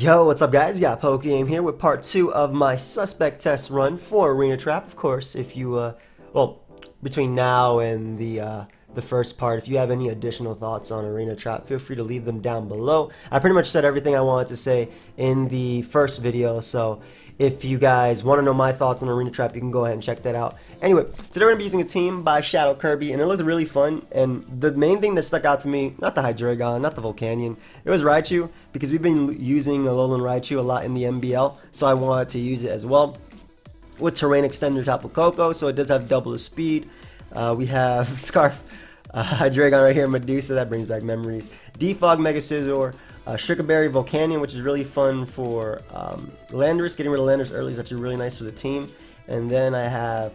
Yo, what's up guys? Yeah, PokeaimMD here with part 2 of my suspect test run for Arena Trap. Of course, if you, well, between now and the first part, if you have any additional thoughts on Arena Trap, feel free to leave them down below. I pretty much said everything I wanted to say in the first video, so if you guys want to know my thoughts on Arena Trap, you can go ahead and check that out. Anyway, today we're going to be using a team by Shadow Kirby, and it looked really fun, and the main thing that stuck out to me, not the Hydreigon, not the Volcanion, it was Raichu, because we've been using Alolan Raichu a lot in the MBL, so I wanted to use it as well. With Terrain Extender Tapu Koko, so it does have double the speed. We have Scarf Hydreigon right here, Medusa, that brings back memories. Defog Mega Scizor, Sugar Berry Volcanion, which is really fun for Landorus. Getting rid of Landorus early is actually really nice for the team. And then I have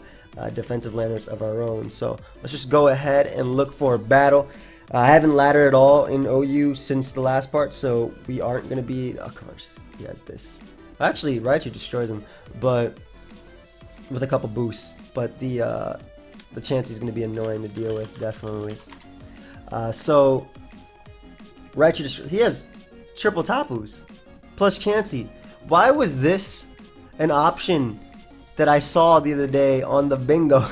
defensive Landorus of our own. So let's just go ahead and look for a battle. I haven't laddered at all in OU since the last part, so we aren't going to be... Oh, of course, he has this. Actually, Raichu destroys him, but with a couple boosts. But the Chansey is going to be annoying to deal with, definitely. So Raichu, he has triple Tapus plus Chansey. Why was this an option that I saw the other day on the bingo?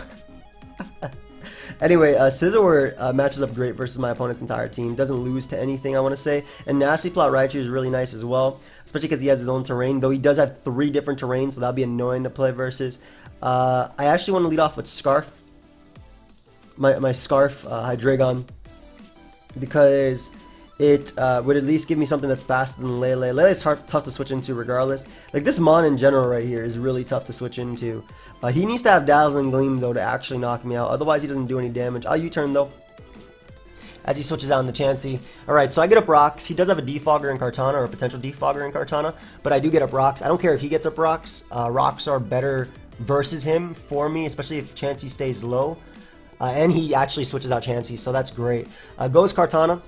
Anyway, Scizor matches up great versus my opponent's entire team. Doesn't lose to anything, I want to say. And Nasty Plot Raichu is really nice as well, especially because he has his own terrain, though he does have 3 different terrains, so that'll be annoying to play versus. I actually want to lead off with Scarf. My Scarf Hydreigon, because it would at least give me something that's faster than Lele. Lele's tough to switch into regardless. Like, this Mon in general right here is really tough to switch into. He needs to have Dazzling Gleam though to actually knock me out, otherwise he doesn't do any damage. I'll U-turn though as he switches out into Chansey. Alright, so I get up Rocks. He does have a Defogger in Kartana, or a potential Defogger in Kartana, but I do get up Rocks. I don't care if he gets up Rocks. Rocks are better versus him for me, especially if Chansey stays low. And he actually switches out Chansey, so that's great. Goes Kartana.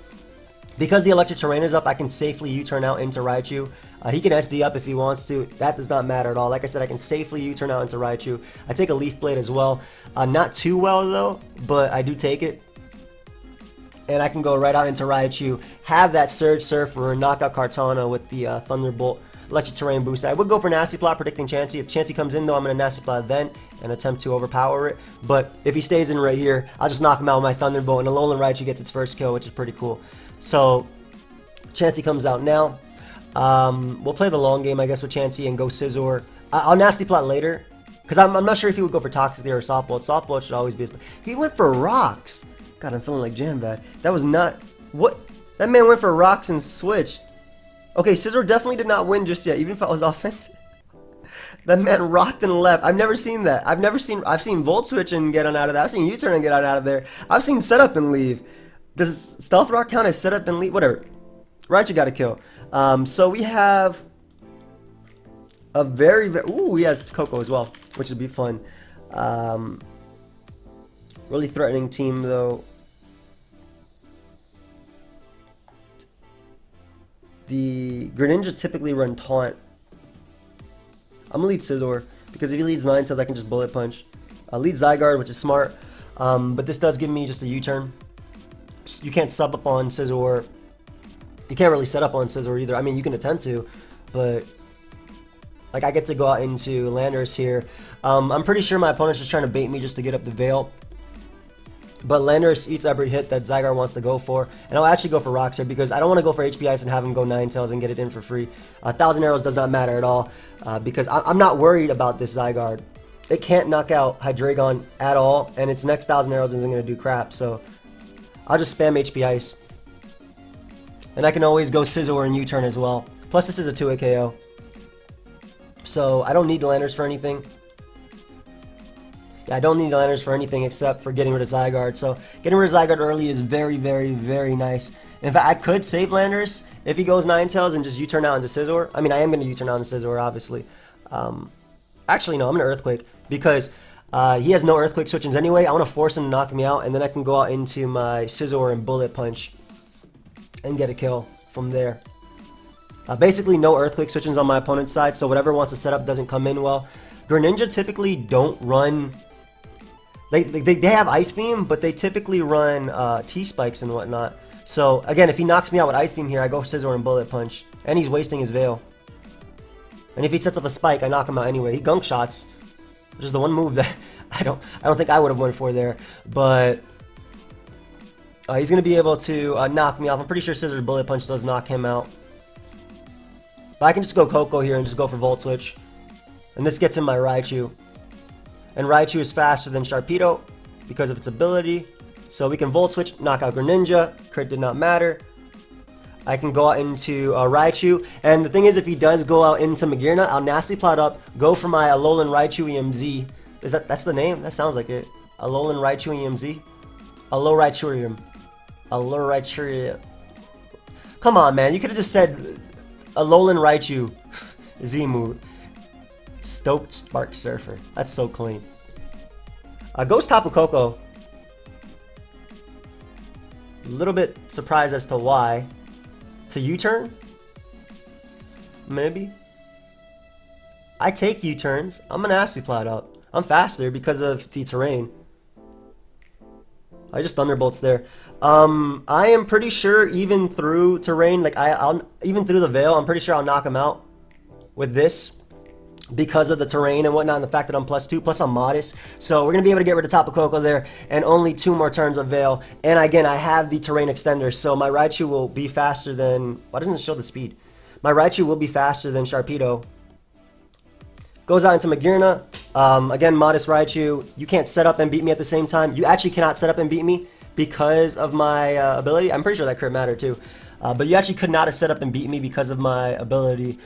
Because the electric terrain is up, I can safely U-turn out into Raichu. He can SD up if he wants to. That does not matter at all. Like I said, I can safely U-turn out into Raichu. I take a Leaf Blade as well. Not too well though, but I do take it. And I can go right out into Raichu, have that Surge Surfer, and knock out Kartana with the Thunderbolt electric terrain boost. I would go for Nasty Plot, predicting Chansey. If Chansey comes in though, I'm going to Nasty Plot then and attempt to overpower it. But if he stays in right here, I'll just knock him out with my Thunderbolt, and Alolan Raichu gets its first kill, which is pretty cool. So Chansey comes out now. We'll play the long game, I guess, with Chansey and go Scizor. I'll Nasty Plot later, because I'm not sure if he would go for Toxic there or Soft Bolt. Soft Bolt should always be his... He went for Rocks. God, I'm feeling like Jam Bad. That was not... What? That man went for Rocks and switched. Okay, Scizor definitely did not win just yet, even if I was offensive. That man rocked and left. I've never seen that. I've seen Volt Switch and get on out of that. I've seen U-turn and get on out of there. I've seen setup and leave. Does Stealth Rock count as setup and leave? Whatever. Raichu got a kill. So we have a very... Ooh, he has Coco as well, which would be fun. Really threatening team, though. The Greninja typically run Taunt. I'm gonna lead Scizor, because if he leads Ninetales, I can just Bullet Punch. Lead Zygarde, which is smart, but this does give me just a U-turn. You can't sub up on Scizor. You can't really set up on Scizor either. I mean, you can attempt to, but like, I get to go out into Landorus here. I'm pretty sure my opponent's just trying to bait me just to get up the Veil. But Landorus eats every hit that Zygarde wants to go for. And I'll actually go for Rocks here, because I don't want to go for HP Ice and have him go Ninetales and get it in for free. 1,000 Arrows does not matter at all, because I'm not worried about this Zygarde. It can't knock out Hydreigon at all, and its next 1,000 Arrows isn't going to do crap. So I'll just spam HP Ice. And I can always go Scizor and U-turn as well. Plus, this is a 2-hit KO. So I don't need the Landorus for anything. Yeah, I don't need Landorus for anything except for getting rid of Zygarde. So getting rid of Zygarde early is very, very, very nice. In fact, I could save Landorus if he goes Ninetales and just U-turn out into Scizor. I mean, I am going to U-turn out into Scizor, obviously. Actually, no, I'm going to Earthquake, because he has no Earthquake switch-ins anyway. I want to force him to knock me out, and then I can go out into my Scizor and Bullet Punch and get a kill from there. Basically, no Earthquake switch-ins on my opponent's side, so whatever wants to set up doesn't come in well. Greninja typically don't run... They have Ice Beam, but they typically run T-Spikes and whatnot. So, again, if he knocks me out with Ice Beam here, I go Scizor and Bullet Punch. And he's wasting his Veil. And if he sets up a spike, I knock him out anyway. He gunk shots, which is the one move that I don't think I would have went for there. But he's gonna be able to knock me off. I'm pretty sure Scissors Bullet Punch does knock him out. But I can just go Coco here and just go for Volt Switch. And this gets in my Raichu. And Raichu is faster than Sharpedo because of its ability. So we can Volt Switch, knock out Greninja. Crit did not matter. I can go out into Raichu. And the thing is, if he does go out into Magearna, I'll Nasty Plot up, go for my Alolan Raichu EMZ. That's the name? That sounds like it. Alolan Raichu EMZ? Alolan Raichu. Come on, man. You could have just said Alolan Raichu Z-move. Stoked Spark Surfer. That's so clean. Goes Tapu Koko. A little bit surprised as to why. To U-turn? Maybe. I take U-turns. I'm gonna Nasty Plot up. I'm faster because of the terrain. I just Thunderbolts there. I am pretty sure even through terrain, like I'll even through the Veil, I'm pretty sure I'll knock him out with this because of the terrain and whatnot, and the fact that I'm +2, plus I'm modest. So we're gonna be able to get rid of Tapu Koko there, and only 2 more turns of Veil. And again, I have the terrain extender, so my Raichu will be faster than. Why doesn't it show the speed? My Raichu will be faster than Sharpedo. Goes out into Magearna. Again, modest Raichu. You can't set up and beat me at the same time. You actually cannot set up and beat me because of my ability. I'm pretty sure that crit mattered too. But you actually could not have set up and beat me because of my ability.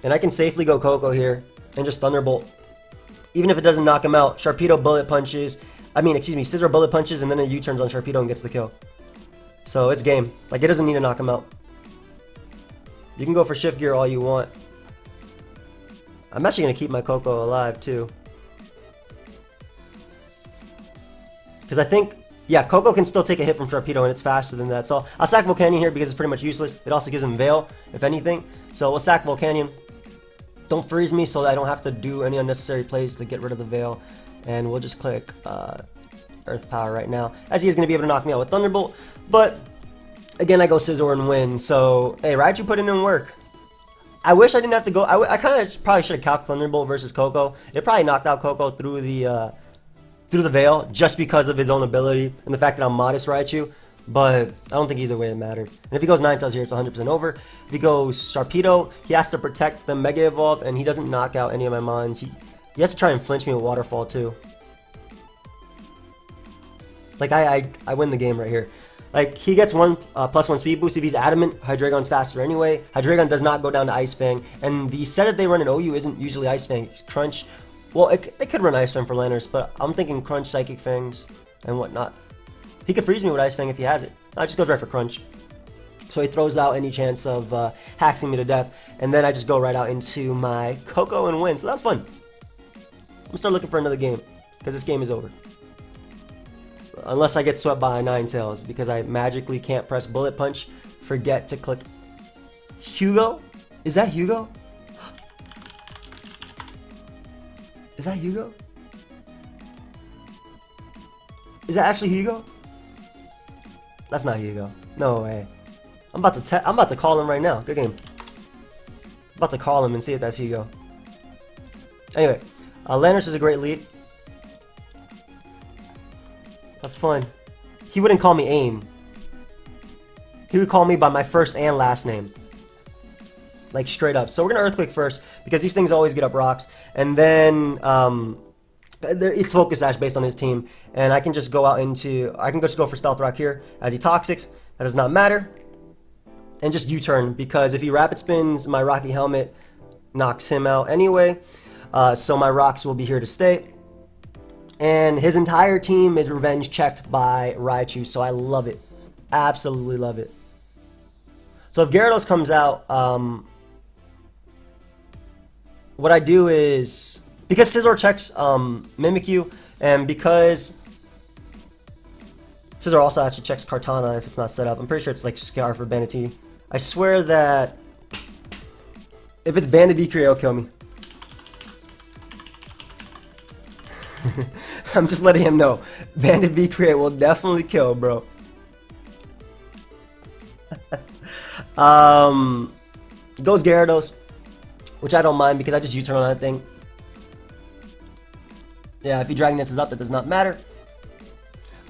And I can safely go Coco here and just Thunderbolt. Even if it doesn't knock him out, Sharpedo Bullet Punches. Scissor Bullet Punches and then a U-turns on Sharpedo and gets the kill. So it's game. Like, it doesn't need to knock him out. You can go for Shift Gear all you want. I'm actually going to keep my Coco alive too. Because I think, yeah, Coco can still take a hit from Sharpedo and it's faster than that. So I'll sack Volcanion here because it's pretty much useless. It also gives him Veil, if anything. So we'll sack Volcanion. Don't freeze me so that I don't have to do any unnecessary plays to get rid of the Veil. And we'll just click Earth Power right now, as he is going to be able to knock me out with Thunderbolt. But again, I go Scizor and win. So, hey, Raichu put in work. I wish I didn't have to go. I kind of probably should have calced Thunderbolt versus Coco. It probably knocked out Coco through the Veil just because of his own ability and the fact that I'm modest Raichu. But I don't think either way it mattered. And if he goes Ninetales here, it's 100% over. If he goes Sharpedo, he has to protect the Mega Evolve, and he doesn't knock out any of my mons. He has to try and flinch me with Waterfall too. Like, I win the game right here. Like, he gets +1 speed boost if he's adamant. Hydreigon's faster anyway. Hydreigon does not go down to Ice Fang. And the set that they run in OU isn't usually Ice Fang. It's Crunch. Well, they could run Ice Fang for Lanners, but I'm thinking Crunch, Psychic Fangs, and whatnot. He could freeze me with Ice Fang if he has it. No, it just goes right for Crunch. So he throws out any chance of hacking me to death. And then I just go right out into my Coco and win. So that's fun. I'm gonna start looking for another game, because this game is over. Unless I get swept by a Ninetales, because I magically can't press Bullet Punch. Forget to click Hugo? Is that Hugo? Is that Hugo? Is that actually Hugo? That's not Hugo. No way. I'm about to call him right now. Good game. I'm about to call him and see if that's Hugo. Anyway, Lanners is a great lead. Have fun. He wouldn't call me AIM. He would call me by my first and last name. Like, straight up. So we're gonna Earthquake first, because these things always get up rocks. And then it's Focus Sash based on his team. And I can just go out into, I can just go for Stealth Rock here as he Toxics. That does not matter. And just U-turn, because if he Rapid Spins, my Rocky Helmet knocks him out anyway. So my rocks will be here to stay. And his entire team is revenge checked by Raichu, so I love it. Absolutely love it. So if Gyarados comes out, what I do is, because Scizor checks Mimikyu, and because Scizor also actually checks Kartana if it's not set up. I'm pretty sure it's like Scarf or Banatini. I swear that if it's Banded V-Create, it'll kill me. I'm just letting him know. Banded V-Create will definitely kill, bro. Goes Gyarados, which I don't mind because I just U-turn on that thing. Yeah, if he Dragon Dances up, that does not matter.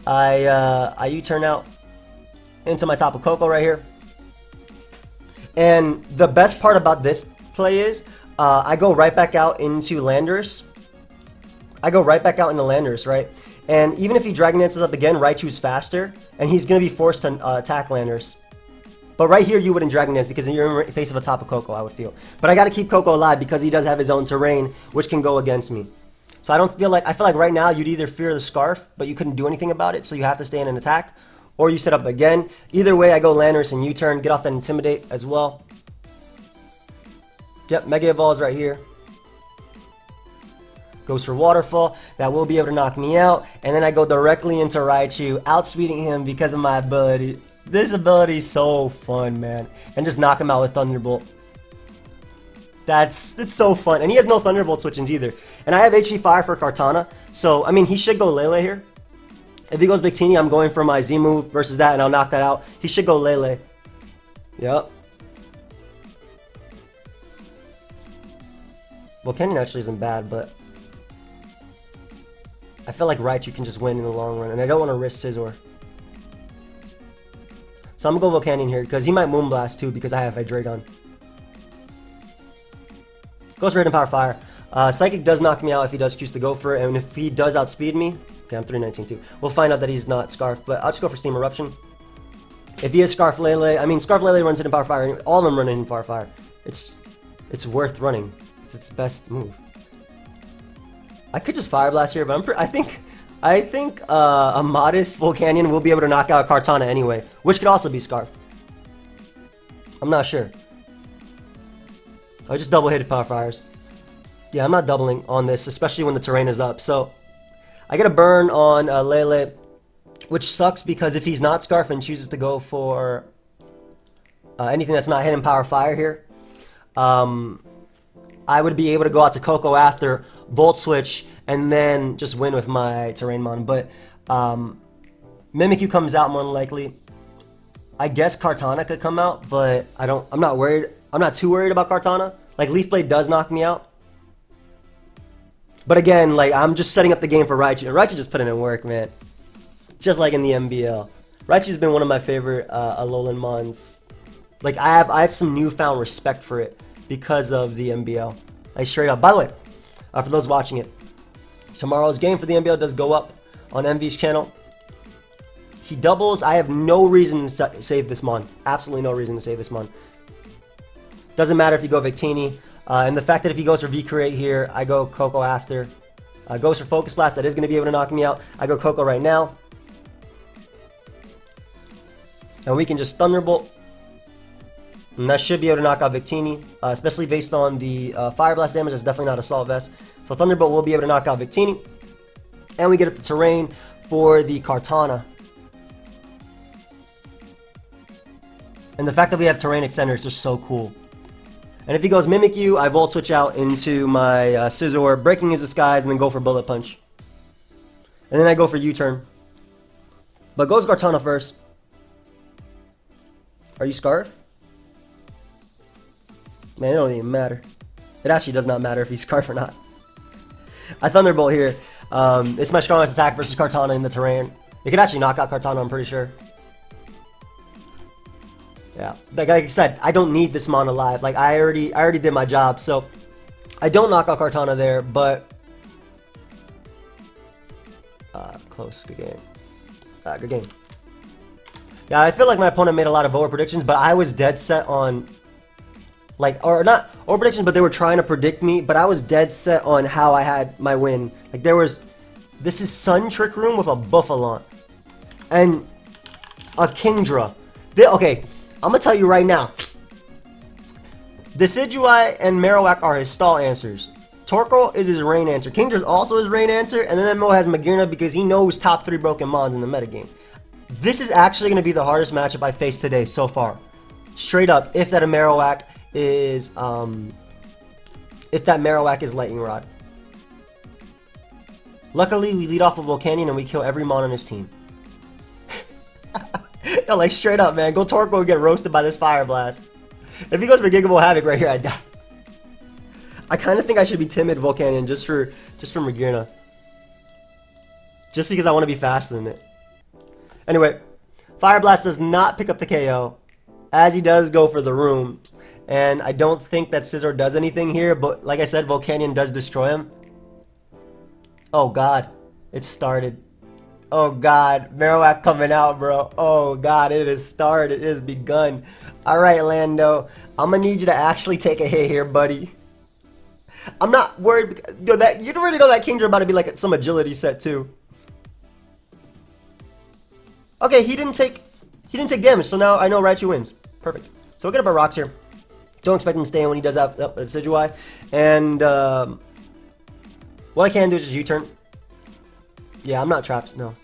I U-turn out into my Tapu Koko right here. And the best part about this play is I go right back out into Landorus. Right? And even if he Dragon Dances up again, Raichu's faster, and he's going to be forced to attack Landorus. But right here, you wouldn't Dragon Dance because you're in the face of a Tapu Koko, I would feel. But I got to keep Koko alive because he does have his own terrain, which can go against me. So I feel like right now you'd either fear the Scarf, but you couldn't do anything about it, so you have to stay in an attack, or you set up again. Either way, I go Landorus and U-turn, get off that Intimidate as well. Yep, Mega Evolves right here. Goes for Waterfall. That will be able to knock me out. And then I go directly into Raichu, outspeeding him because of my ability. This ability is so fun, man. And just knock him out with Thunderbolt. That's so fun. And he has no Thunderbolt switchings either. And I have HP Fire for Kartana. So, I mean, he should go Lele here. If he goes Victini, I'm going for my Z move versus that, and I'll knock that out. He should go Lele. Yep. Volcanion actually isn't bad, but I feel like Raichu can just win in the long run, and I don't want to risk Scizor. So I'm going to go Volcanion here, because he might Moonblast too, because I have Hydreigon. Goes for Hidden Power Fire. Psychic does knock me out if he does choose to go for it, and if he does outspeed me, okay, I'm 319 too. We'll find out that he's not Scarf, but I'll just go for Steam Eruption. If he is Scarf Lele, I mean, Scarf Lele runs Hidden Power Fire, anyway. All of them run Hidden Power Fire. It's worth running. It's its best move. I could just Fire Blast here, but I think a modest Volcanion will be able to knock out Kartana anyway, which could also be Scarf. I'm not sure. I just double hit Power Fires. Yeah, I'm not doubling on this, especially when the terrain is up. So I get a burn on Lele, which sucks because if he's not Scarf and chooses to go for anything that's not Hidden Power Fire here, I would be able to go out to Koko after, Volt Switch, and then just win with my Terrainmon. But Mimikyu comes out more than likely. I guess Kartana could come out, but I'm not worried. I'm not too worried about Kartana. Like, Leaf Blade does knock me out. But again, like, I'm just setting up the game for Raichu. And Raichu just put in work, man. Just like in the MBL. Raichu's been one of my favorite Alolan Mons. Like, I have some newfound respect for it because of the MBL. Like, straight up. By the way, for those watching it, tomorrow's game for the MBL does go up on MV's channel. He doubles. I have no reason to save this Mon. Absolutely no reason to save this Mon. Doesn't matter if you go Victini. And the fact that if he goes for V-Create here, I go Koko after. Goes for Focus Blast. That is going to be able to knock me out. I go Koko right now. And we can just Thunderbolt. And that should be able to knock out Victini. Especially based on the Fire Blast damage. That's definitely not Assault Vest. So Thunderbolt will be able to knock out Victini. And we get up the terrain for the Kartana. And the fact that we have terrain extender is just so cool. And if he goes Mimikyu, I Volt Switch out into my Scizor, breaking his disguise, and then go for Bullet Punch. And then I go for U-turn. But goes Kartana first. Are you Scarf? Man, it don't even matter. It actually does not matter if he's Scarf or not. I Thunderbolt here. It's my strongest attack versus Kartana in the terrain. It could actually knock out Kartana, I'm pretty sure. Yeah, like I said, I don't need this Mon alive. Like I already did my job, so I don't knock out Kartana there. But close, good game, good game. Yeah, I feel like my opponent made a lot of over predictions, but I was dead set on, like, or not over predictions, but they were trying to predict me. But I was dead set on how I had my win. Like this is Sun Trick Room with a Buffalon and a Kingdra. Okay. I'm going to tell you right now, Decidueye and Marowak are his stall answers. Torkoal is his rain answer. Kingdra's also his rain answer, and then Mo has Magearna because he knows top 3 broken Mons in the metagame. This is actually going to be the hardest matchup I faced today so far. Straight up, if that Marowak is Lightning Rod. Luckily, we lead off with Volcanion and we kill every Mon on his team. No, like straight up, man. Go Torkoal and get roasted by this Fire Blast. If he goes for Gigable Havoc right here, I die. I kind of think I should be timid Volcanion just for Magearna. Just because I want to be faster than it. Anyway, Fire Blast does not pick up the KO, as he does go for the room. And I don't think that Scizor does anything here, but like I said, Volcanion does destroy him. Oh god, it started. Oh god, Marowak coming out, bro. Oh god, it has started. It has begun. Alright, Lando, I'm gonna need you to actually take a hit here, buddy. I'm not worried. Yo, you already know that Kingdra about to be like some agility set too. Okay, he didn't take damage, so now I know Raichu wins. Perfect. So we'll get up our rocks here. Don't expect him to stay in when he does have a Decidueye. And what I can do is just U-turn. Yeah, I'm not trapped. No.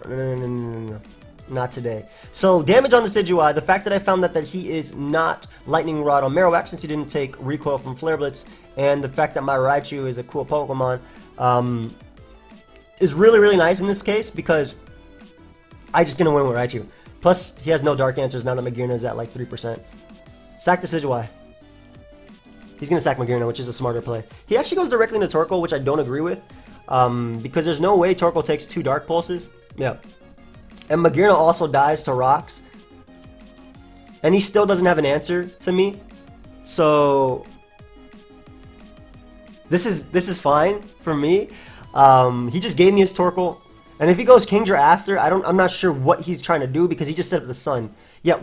No. Not today. So damage on the Decidueye. The fact that I found that he is not Lightning Rod on Marowak since he didn't take recoil from Flare Blitz, and the fact that my Raichu is a cool Pokemon is really, really nice in this case because I'm just going to win with Raichu. Plus, he has no Dark Answers now that Magearna is at like 3%. Sack the Decidueye. He's going to sack Magearna, which is a smarter play. He actually goes directly into Torkoal, which I don't agree with. Because there's no way Torkoal takes 2 Dark Pulses. Yeah. And Magearna also dies to Rocks. And he still doesn't have an answer to me. So this is fine for me. He just gave me his Torkoal. And if he goes Kingdra after, I'm not sure what he's trying to do because he just set up the sun. Yeah.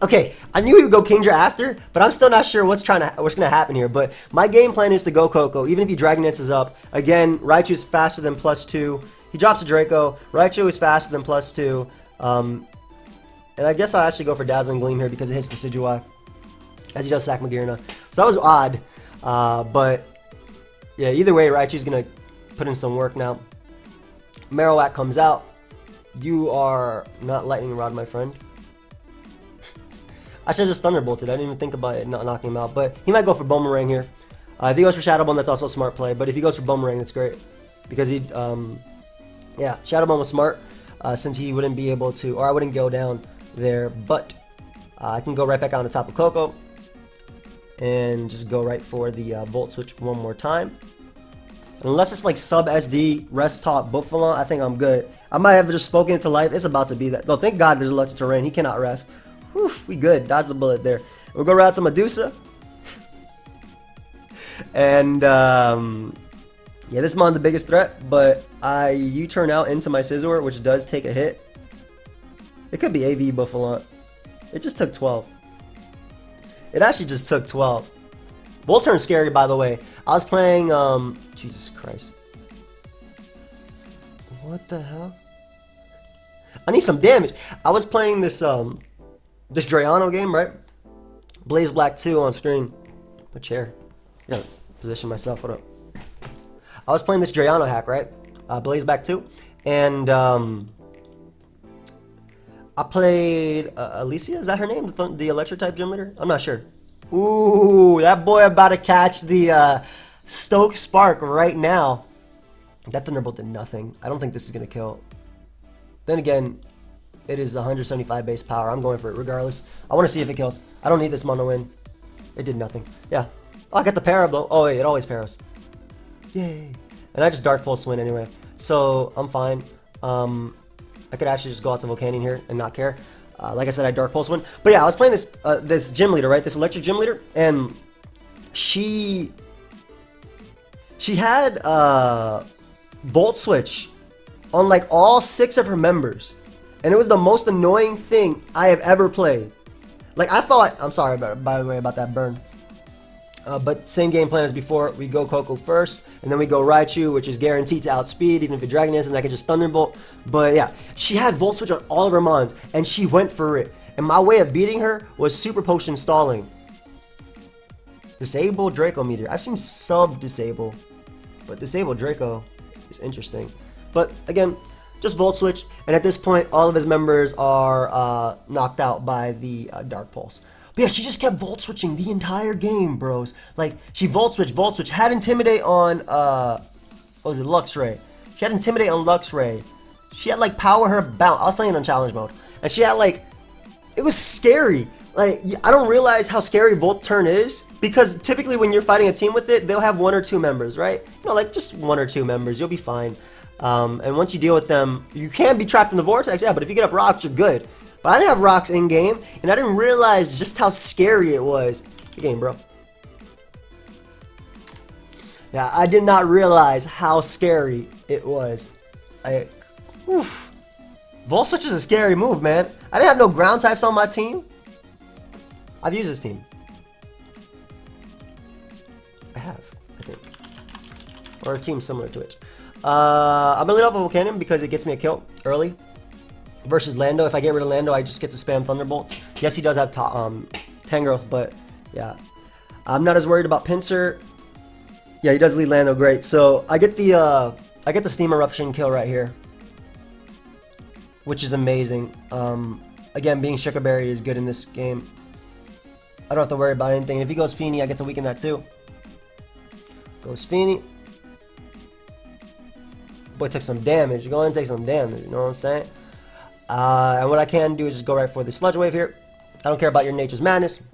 Okay, I knew he would go Kingdra after, but I'm still not sure what's gonna happen here. But my game plan is to go Coco, even if he Dragon Dances up. Again, Raichu's faster than +2. He drops a Draco. Raichu is faster than +2. And I guess I'll actually go for Dazzling Gleam here because it hits the Decidueye, as he does sack Magearna. So that was odd. But yeah, either way, Raichu's gonna put in some work now. Marowak comes out. You are not Lightning Rod, my friend. I should have just Thunderbolted. I didn't even think about it not knocking him out. But he might go for Boomerang here. If he goes for Shadow Bone, that's also a smart play. But if he goes for Boomerang, that's great. Because he, yeah, Shadow Bone was smart since he wouldn't be able to, or I wouldn't go down there. But I can go right back on the top of Coco and just go right for the Volt Switch one more time. Unless it's like sub SD, rest top, Buffalon, I think I'm good. I might have just spoken into life. It's about to be that. No, thank God there's electric terrain. He cannot rest. Whew, we good. Dodge the bullet there. We'll go right to Medusa. And, yeah, this mon's the biggest threat, but I U-turn out into my Scizor, which does take a hit. It could be AV Buffalon. It just took 12. It actually just took 12. Volt Turn's scary, by the way. I was playing, Jesus Christ. What the hell? I need some damage. I was playing this, this Drayano game, right? Blaze Black 2 on screen. My chair. I gotta position myself. What up? I was playing this Drayano hack, right? Blaze Black 2. And, I played, Alicia? Is that her name? The Electro-type gym leader? I'm not sure. Ooh, that boy about to catch the Stoke Spark right now. That Thunderbolt did nothing. I don't think this is going to kill. Then again, it is 175 base power. I'm going for it regardless. I want to see if it kills. I don't need this mono win. It did nothing. Yeah. Oh, I got the para though. Oh, wait, it always paras. Yay. And I just Dark Pulse win anyway. So, I'm fine. I could actually just go out to Volcanion here and not care. Like I said, I Dark Pulse win. But yeah, I was playing this this gym leader, right? This electric gym leader, and she had Volt Switch on like all 6 of her members, and it was the most annoying thing I have ever played. Like I thought, I'm sorry by the way about that burn. But same game plan as before. We go Coco first, and then we go Raichu, which is guaranteed to outspeed, even if it Dragon is, and I can just Thunderbolt. But yeah, she had Volt Switch on all of her mons, and she went for it. And my way of beating her was Super Potion stalling. Disable Draco Meteor. I've seen sub-disable, but disable Draco is interesting. But again, just Volt Switch, and at this point, all of his members are knocked out by the Dark Pulse. But yeah, she just kept Volt Switching the entire game, bros. Like, she Volt Switch, had Intimidate on, what was it, Luxray. She had Intimidate on Luxray. She had, like, Power her bounce. I was playing on Challenge Mode. And she had, like, it was scary. Like, I don't realize how scary Volt Turn is, because typically when you're fighting a team with it, they'll have 1 or 2 members, right? You know, like just 1 or 2 members, you'll be fine. And once you deal with them, you can be trapped in the vortex, yeah, but if you get up rocks, you're good. But I didn't have rocks in game, and I didn't realize just how scary it was. Good game, bro. Yeah, I did not realize how scary it was. Oof. Volt Switch is a scary move, man. I didn't have no ground types on my team. I've used this team. I have, I think. Or a team similar to it. I'm gonna lead off with Volcanium because it gets me a kill early. Versus Lando. If I get rid of Lando, I just get to spam Thunderbolt. Yes, he does have Tangrowth, but yeah. I'm not as worried about Pinsir. Yeah, he does lead Lando great. So I get the Steam Eruption kill right here, which is amazing. Again, being Sugar Berry is good in this game. I don't have to worry about anything. And if he goes Feeny, I get to weaken that too. Goes Feeny. Boy took some damage. Go ahead and take some damage. You know what I'm saying? And what I can do is just go right for the Sludge Wave here. I don't care about your Nature's Madness.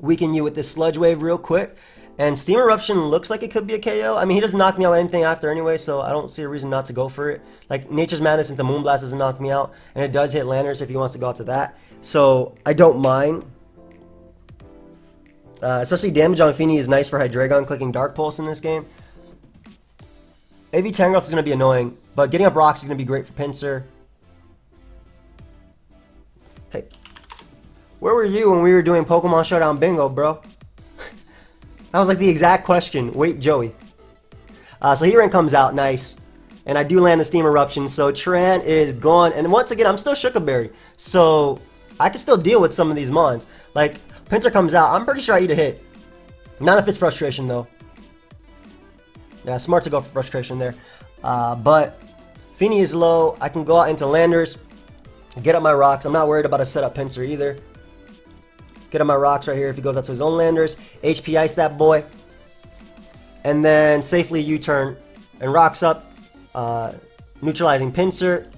Weaken you with this Sludge Wave real quick. And Steam Eruption looks like it could be a KO. I mean, he doesn't knock me out anything after anyway, so I don't see a reason not to go for it. Like, Nature's Madness into Moonblast doesn't knock me out. And it does hit Landers if he wants to go out to that. So, I don't mind. Especially damage on Feeny is nice for Hydreigon clicking Dark Pulse in this game. AV Tangrowth is going to be annoying, but getting up rocks is going to be great for Pinsir. Hey, where were you when we were doing Pokemon Showdown Bingo, bro? That was like the exact question. Wait, Joey. So Heatran comes out, nice. And I do land the Steam Eruption, so Tran is gone. And once again, I'm still Sugar Berry, so I can still deal with some of these mons. Like, Pinsir comes out, I'm pretty sure I eat a hit. Not if it's Frustration, though. Yeah, smart to go for Frustration there. But Feeny is low. I can go out into Landers, get up my rocks. I'm not worried about a setup Pinsir either. Get up my rocks right here if he goes out to his own Landers. HP Ice that boy. And then safely U-turn and rocks up. Neutralizing Pinsir.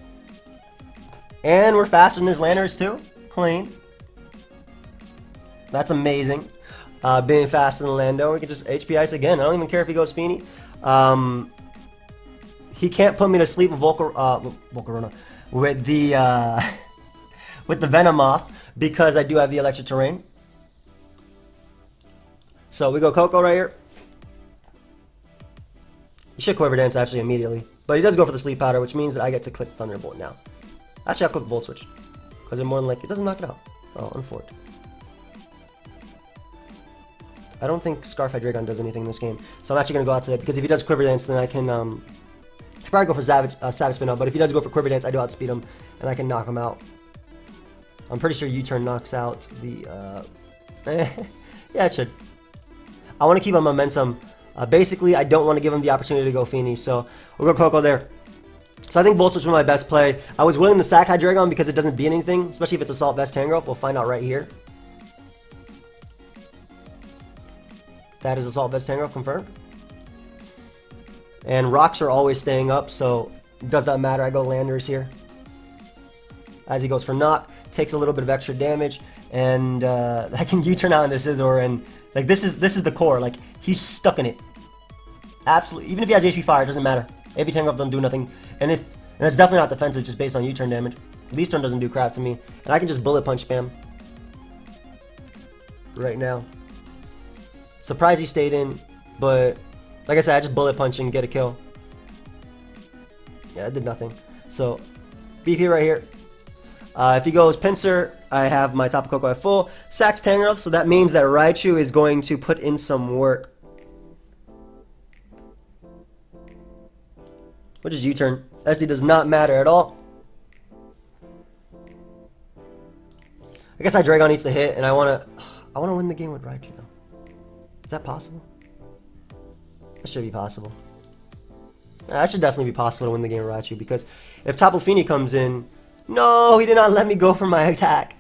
And we're faster than his Landers too. Clean. That's amazing. Being faster than Lando. We can just HP Ice again. I don't even care if he goes Feeny. He can't put me to sleep with Volcarona. With the with the Venomoth, because I do have the Electric Terrain. So we go Coco right here. He should Quiver Dance actually immediately. But he does go for the Sleep Powder, which means that I get to click Thunderbolt now. Actually, I'll click Volt Switch. Because it more than likely it doesn't knock it out. Oh, unfortunate. I don't think Scarf Hydreigon does anything in this game. So I'm actually going to go out to that, because if he does Quiver Dance, then I can probably go for Savage Spin Up. But if he does go for Quiver Dance, I do outspeed him, and I can knock him out. I'm pretty sure U-turn knocks out the... yeah, it should. I want to keep my momentum. Basically, I don't want to give him the opportunity to go Feeny, so we'll go Coco there. So I think Volt Switch was my best play. I was willing to sack Hydreigon because it doesn't beat anything, especially if it's Assault Vest Tangrowth. We'll find out right here. That is Assault Vest Tangrowth confirmed. And rocks are always staying up, so it does not matter. I go Landers here. As he goes for knock, takes a little bit of extra damage, and I can U-turn out into Scizor, and like this is the core. Like, he's stuck in it. Absolutely. Even if he has HP Fire, it doesn't matter. AV Tangrowth doesn't do nothing, and it's definitely not defensive just based on U-turn damage. Least turn doesn't do crap to me, and I can just Bullet Punch spam right now. Surprised he stayed in, but like I said, I just Bullet Punch and get a kill. Yeah, it did nothing. So BP right here. If he goes Pinsir, I have my Tapu Koko at full. Sacks Tangrowth, so that means that Raichu is going to put in some work. Which is U-turn. SD does not matter at all. I guess Hydreigon needs to hit, and I wanna win the game with Raichu though. Is that possible? That should be possible. That should definitely be possible to win the game with Raichu, because if Tapu Fini comes in... No, he did not let me go for my attack.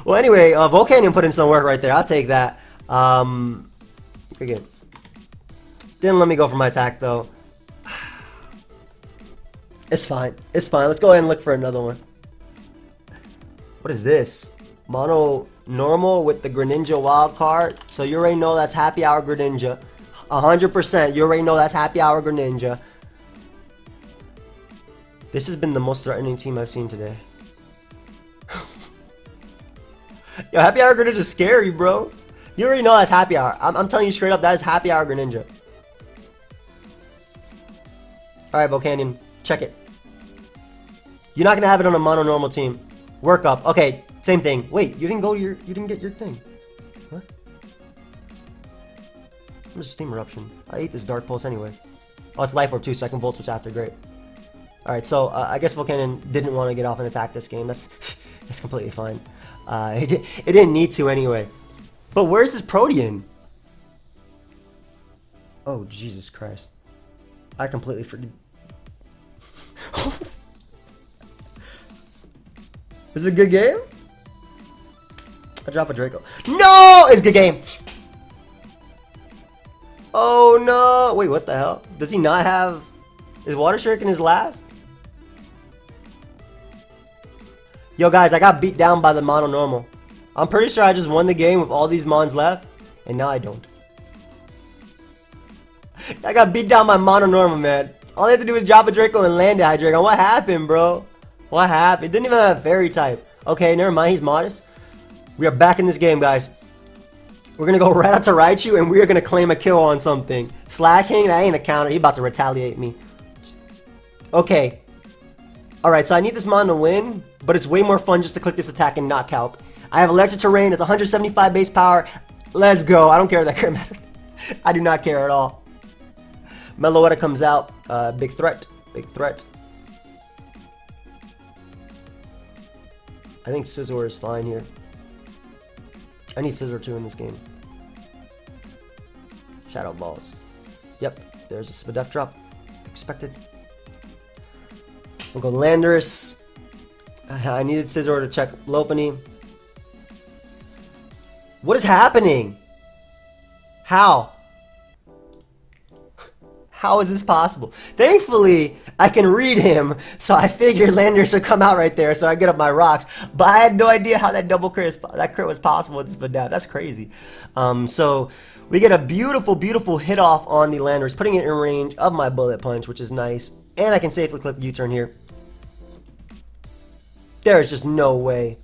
Well, anyway, Volcanium put in some work right there. I'll take that. Again, didn't let me go for my attack, though. It's fine. It's fine. Let's go ahead and look for another one. What is this? Mono normal with the Greninja wild card. So you already know that's happy hour Greninja. 100%. You already know that's happy hour Greninja. This has been the most threatening team I've seen today. Yo, happy hour Greninja is scary, bro. You already know that's happy hour. I'm telling you straight up, that is happy hour Greninja. Alright, Volcanion, check it. You're not gonna have it on a mono normal team. Work up. Okay, same thing. Wait, you didn't get your thing. Huh? Where's Steam Eruption? I ate this Dark Pulse anyway. Oh, it's Life Orb too, so I can Volt Switch after. Great. Alright, so I guess Volcanion didn't want to get off and attack this game. That's completely fine. It didn't need to anyway. But where's this Protean? Oh, Jesus Christ. I completely forget. Is it a good game? I drop a Draco. No! It's a good game! Oh no! Wait, what the hell? Does he not have... Is Water Shuriken his last? Yo guys, I got beat down by the mono normal. I'm pretty sure I just won the game with all these mons left, and now I don't. I got beat down by mono normal, man. All they had to do was drop a Draco and land it, Draco. What happened, bro? What happened? It didn't even have a fairy type. Okay, never mind. He's modest. We are back in this game, guys. We're gonna go right out to Raichu, and we are gonna claim a kill on something. Slacking? That ain't a counter. He about to retaliate me. Okay. Alright, so I need this mon to win, but it's way more fun just to click this attack and not calc. I have electric terrain. It's 175 base power. Let's go. I don't care if that crit matters. I do not care at all. Meloetta comes out. Big threat. Big threat. I think Scizor is fine here. I need Scizor too in this game. Shadow Balls. Yep, there's a Spadef drop. Expected. We'll go Landorus. I needed Scizor to check Lopunny. What is happening? How? How is this possible? Thankfully, I can read him, so I figured Landorus would come out right there, so I get up my rocks. But I had no idea how that double crit, that crit was possible with this Spadef. That's crazy. So we get a beautiful, beautiful hit off on the Landorus, putting it in range of my Bullet Punch, which is nice. And I can safely click U-turn here. There's just no way.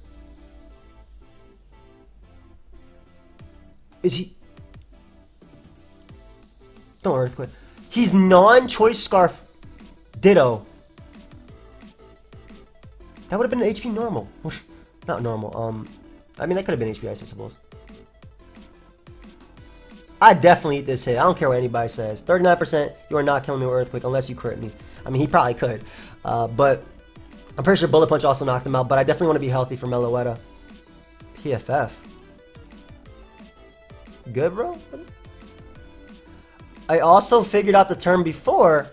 Is he? Don't Earthquake. He's non-choice Scarf Ditto. That would have been an HP normal. Not normal. I mean, that could have been HP ice, I suppose. I definitely eat this hit. I don't care what anybody says. 39%, you are not killing me with Earthquake unless you crit me. I mean, he probably could. But I'm pretty sure Bullet Punch also knocked him out. But I definitely want to be healthy for Meloetta. PFF. Good, bro? I also figured out the turn before.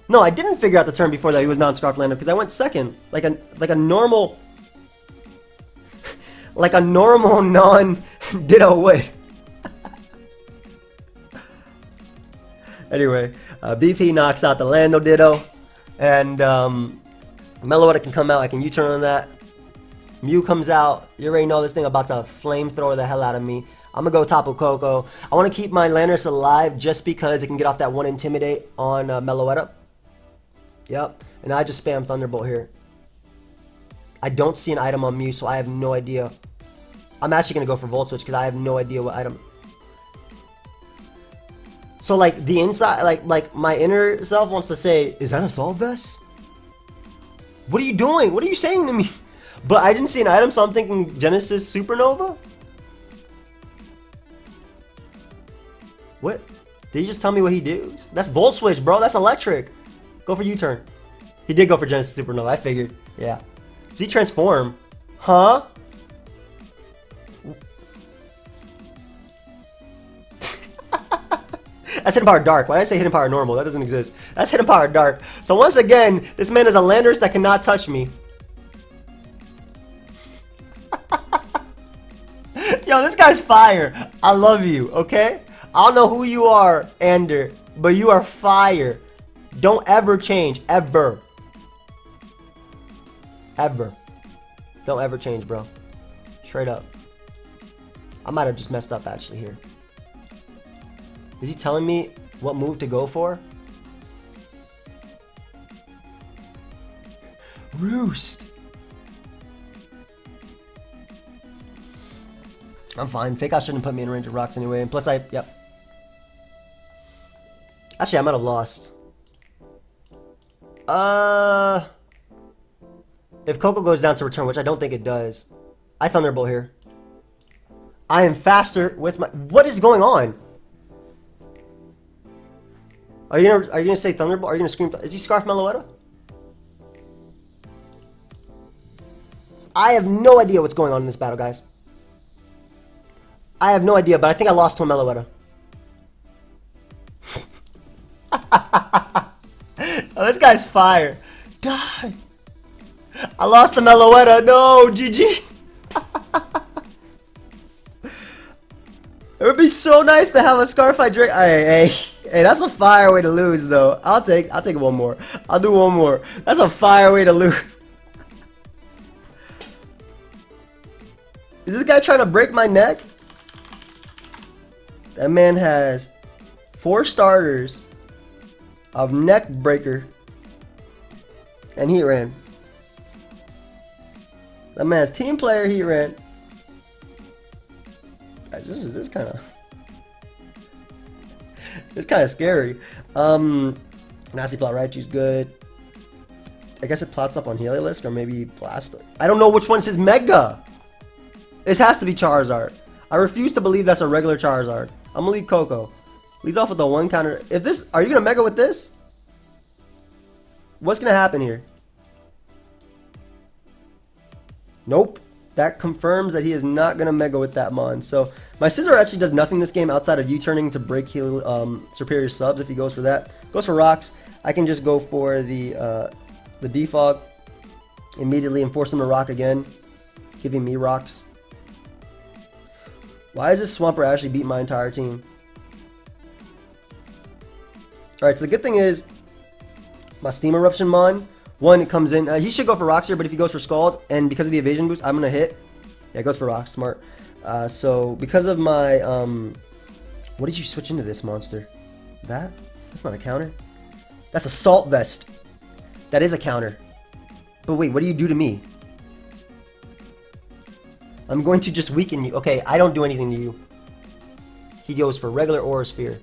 No, I didn't figure out the turn before that he was non-Scarf Lander because I went second, like a normal, like a normal non-Ditto would. Anyway, BP knocks out the Lando Ditto, and Meloetta can come out. I can U-turn on that. Mew comes out. You already know this thing about to flamethrower the hell out of me. I'm gonna go Tapu Koko. I want to keep my Landorus alive just because it can get off that one Intimidate on Meloetta. Yep, and I just spam Thunderbolt here. I don't see an item on Mew, so I have no idea. I'm actually gonna go for Volt Switch because I have no idea what item. So like the inside, like my inner self wants to say, is that a Assault Vest? What are you doing? What are you saying to me? But I didn't see an item, so I'm thinking Genesis Supernova? What? Did he just tell me what he does? That's Volt Switch, bro. That's electric. Go for U-turn. He did go for Genesis Supernova. I figured. Yeah. Does he transform? Huh? That's Hidden Power Dark. Why did I say Hidden Power Normal? That doesn't exist. That's Hidden Power Dark. So once again, this man is a Landorus that cannot touch me. Yo, this guy's fire. I love you, okay? I don't know who you are, Ander, but you are fire. Don't ever change. Ever. Ever. Don't ever change, bro. Straight up. I might have just messed up actually here. Is he telling me what move to go for? Roost. I'm fine. Fake out shouldn't put me in range of rocks anyway. And plus yep. Actually, I might have lost. If Coco goes down to return, which I don't think it does, I Thunderbolt here. I am faster with my... What is going on? Are you gonna say Thunderbolt? Are you gonna scream? Is he Scarf Meloetta? I have no idea what's going on in this battle, guys. I have no idea, but I think I lost to a Meloetta. Oh, this guy's fire. Die. I lost to Meloetta. No, GG. It would be so nice to have a Scarfy Drake. Hey, that's a fire way to lose, though. I'll take one more. I'll do one more. That's a fire way to lose. Is this guy trying to break my neck? That man has 4 starters of neck breaker and heat ran. That man's team player heat ran. Guys, this is kind of scary. Nasty Plot Raichu's good. I guess it plots up on Heliolisk or maybe Blastoise. I don't know which one's his Mega. This has to be Charizard. I refuse to believe that's a regular Charizard. I'm gonna lead Coco. Leads off with a 1 counter. If this, are you gonna Mega with this? What's gonna happen here? Nope. That confirms that he is not gonna Mega with that Mon. So my Scizor actually does nothing this game outside of U-turning to break superior subs. If he goes for that, goes for rocks. I can just go for the defog immediately and force him to rock again, giving me rocks. Why is this Swampert actually beat my entire team? Alright, so the good thing is, my Steam Eruption Mon, one, it comes in, he should go for rocks here, but if he goes for Scald, and because of the evasion boost, I'm going to hit. Yeah, it goes for rocks, smart. So, because of my, what did you switch into this monster? That? That's not a counter. That's a Salt Vest. That is a counter. But wait, what do you do to me? I'm going to just weaken you. Okay, I don't do anything to you. He goes for regular Aura Sphere.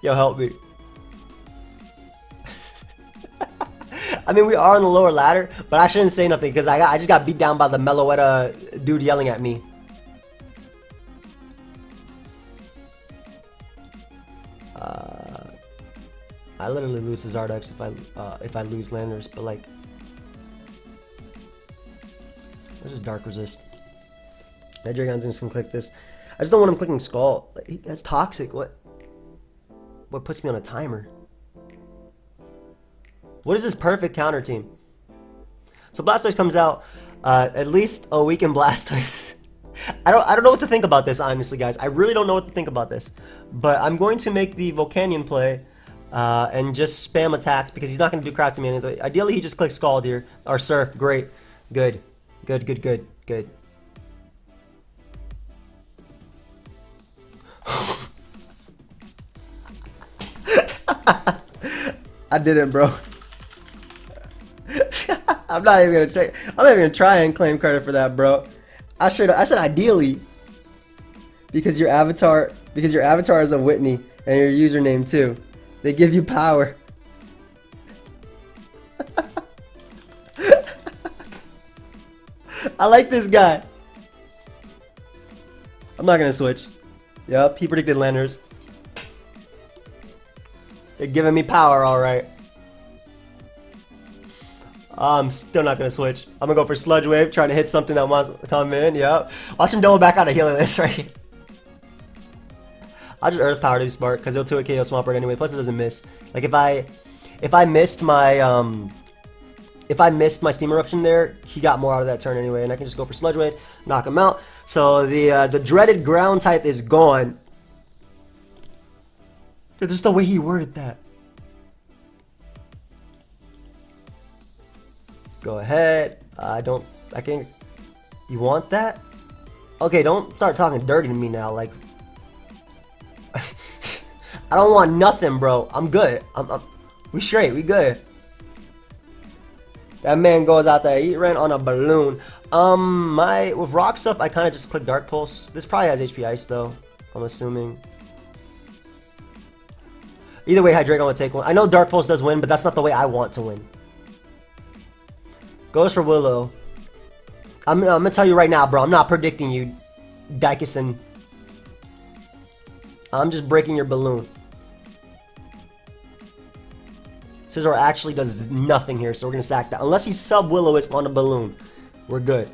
Yo, help me. I mean, we are on the lower ladder, but I shouldn't say nothing because I just got beat down by the Meloetta dude yelling at me. I literally lose to Zardex if I lose Landers, but like, there's just Dark Resist. That Dragon's just gonna click this. I just don't want him clicking Skull. That's toxic. What puts me on a timer? What is this perfect counter team? So Blastoise comes out. At least a weakened Blastoise. I don't know what to think about this, honestly, guys. I really don't know what to think about this. But I'm going to make the Volcanion play and just spam attacks because he's not going to do crap to me anyway. Ideally, he just clicks Scald here. Or Surf. Great. Good. Good, good, good, good. I didn't, bro. I'm not even gonna check. I'm not even gonna try and claim credit for that, bro. I said ideally because your avatar is a Whitney and your username too. They give you power. I like this guy. I'm not gonna switch. Yep, he predicted Landers. They're giving me power, alright. I'm still not gonna switch. I'm gonna go for Sludge Wave, trying to hit something that wants to come in. Yep. Watch him double back out of healing this right here. I'll just Earth Power to be smart, because he'll 2-hit KO Swampert anyway. Plus it doesn't miss. Like if I missed my Steam Eruption there, he got more out of that turn anyway, and I can just go for Sludge Wave, knock him out. So the dreaded ground type is gone. Dude, just the way he worded that. Go ahead. I can't. You want that? Okay, don't start talking dirty to me now. Like, I don't want nothing, bro. I'm good. We straight. We good. That man goes out there. He ran on a balloon. With rocks up, I kind of just click Dark Pulse. This probably has HP Ice though, I'm assuming. Either way, Hydreigon would take one. I know Dark Pulse does win, but that's not the way I want to win. Goes for Willow. I'm gonna tell you right now, bro. I'm not predicting you, Dykeson. I'm just breaking your balloon. Scizor actually does nothing here, so we're gonna sack that. Unless he sub Will-O-Wisp on a balloon, we're good.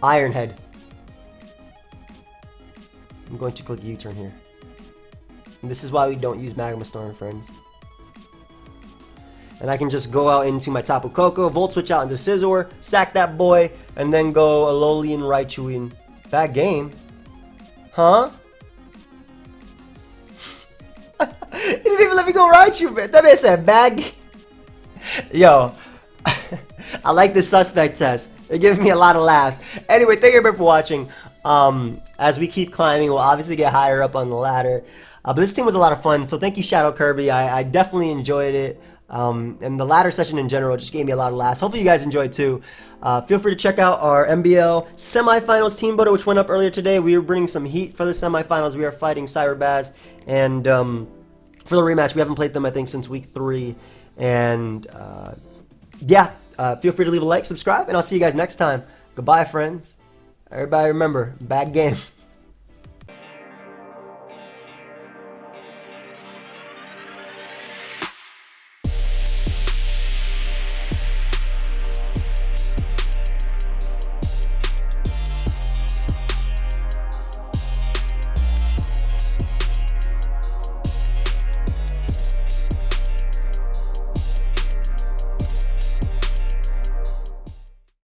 Iron Head. I'm going to click U-turn here. And this is why we don't use Magma Storm, friends. And I can just go out into my Tapu Koko, Volt Switch out into Scizor, sack that boy, and then go Alolan Raichu in. Bad game. Huh? He didn't even let me go Raichu, man. That man said bad game. Yo. I like the suspect test. It gives me a lot of laughs. Anyway, thank you everybody for watching. As we keep climbing, we'll obviously get higher up on the ladder. But this team was a lot of fun, so thank you, Shadow Kirby. I definitely enjoyed it. And the ladder session in general just gave me a lot of laughs. Hopefully you guys enjoyed too. Feel free to check out our MBL semifinals team builder, which went up earlier today. We were bringing some heat for the semifinals. We are fighting Cyberbaz, and for the rematch, we haven't played them I think since week 3. And yeah, feel free to leave a like, subscribe, and I'll see you guys next time. Goodbye, friends. Everybody remember, bad game.